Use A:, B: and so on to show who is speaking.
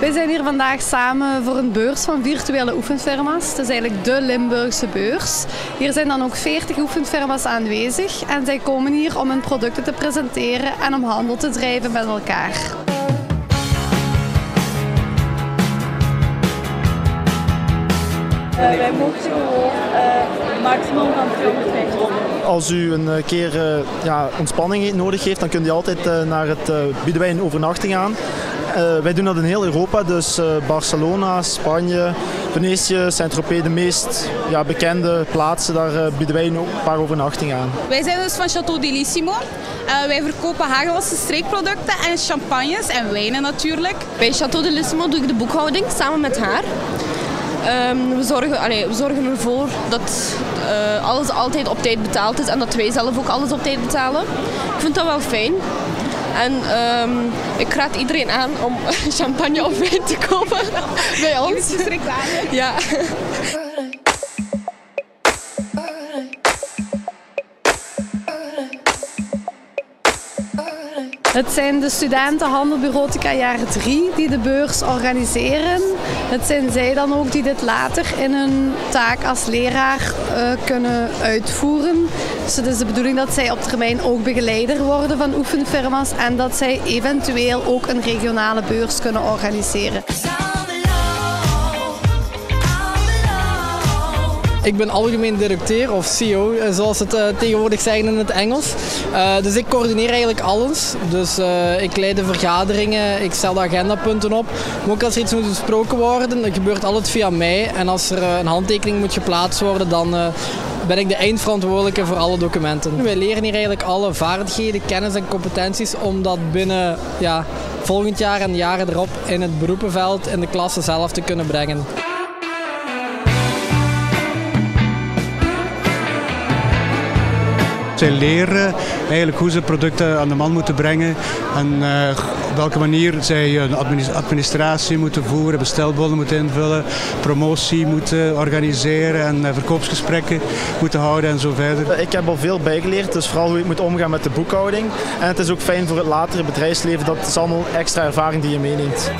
A: Wij zijn hier vandaag samen voor een beurs van virtuele oefenfirma's. Het is eigenlijk de Limburgse beurs. Hier zijn dan ook 40 oefenfirma's aanwezig en zij komen hier om hun producten te presenteren en om handel te drijven met elkaar.
B: Wij mogen gewoon een maximum van 250 €.
C: Als u een keer ontspanning nodig heeft, dan kunt u altijd naar het bieden wij een overnachting aan. Wij doen dat in heel Europa, dus Barcelona, Spanje, Venetië, Saint-Tropez, de meest bekende plaatsen, daar bieden wij een paar overnachtingen aan.
D: Wij zijn dus van Château Delissimo. Wij verkopen Hagelosse streekproducten en champagnes en wijnen natuurlijk.
E: Bij Château Delissimo doe ik de boekhouding samen met haar. We zorgen ervoor dat alles altijd op tijd betaald is en dat wij zelf ook alles op tijd betalen. Ik vind dat wel fijn. En ik raad iedereen aan om champagne of wijn te kopen bij ons. Ja.
A: Het zijn de studenten Handelbureautica jaar 3 die de beurs organiseren. Het zijn zij dan ook die dit later in hun taak als leraar kunnen uitvoeren. Dus het is de bedoeling dat zij op termijn ook begeleider worden van oefenfirma's en dat zij eventueel ook een regionale beurs kunnen organiseren.
F: Ik ben algemeen directeur of CEO, zoals het tegenwoordig zeggen in het Engels. Dus ik coördineer eigenlijk alles. Dus ik leid de vergaderingen, ik stel de agendapunten op. Maar ook als er iets moet besproken worden, dan gebeurt alles via mij. En als er een handtekening moet geplaatst worden, dan ben ik de eindverantwoordelijke voor alle documenten. Wij leren hier eigenlijk alle vaardigheden, kennis en competenties om dat binnen volgend jaar en de jaren erop in het beroepenveld in de klasse zelf te kunnen brengen.
G: Zij leren eigenlijk hoe ze producten aan de man moeten brengen en op welke manier zij een administratie moeten voeren, bestelbonnen moeten invullen, promotie moeten organiseren en verkoopsgesprekken moeten houden en zo verder.
C: Ik heb al veel bijgeleerd, dus vooral hoe ik moet omgaan met de boekhouding. En het is ook fijn voor het latere bedrijfsleven, dat is allemaal extra ervaring die je meeneemt.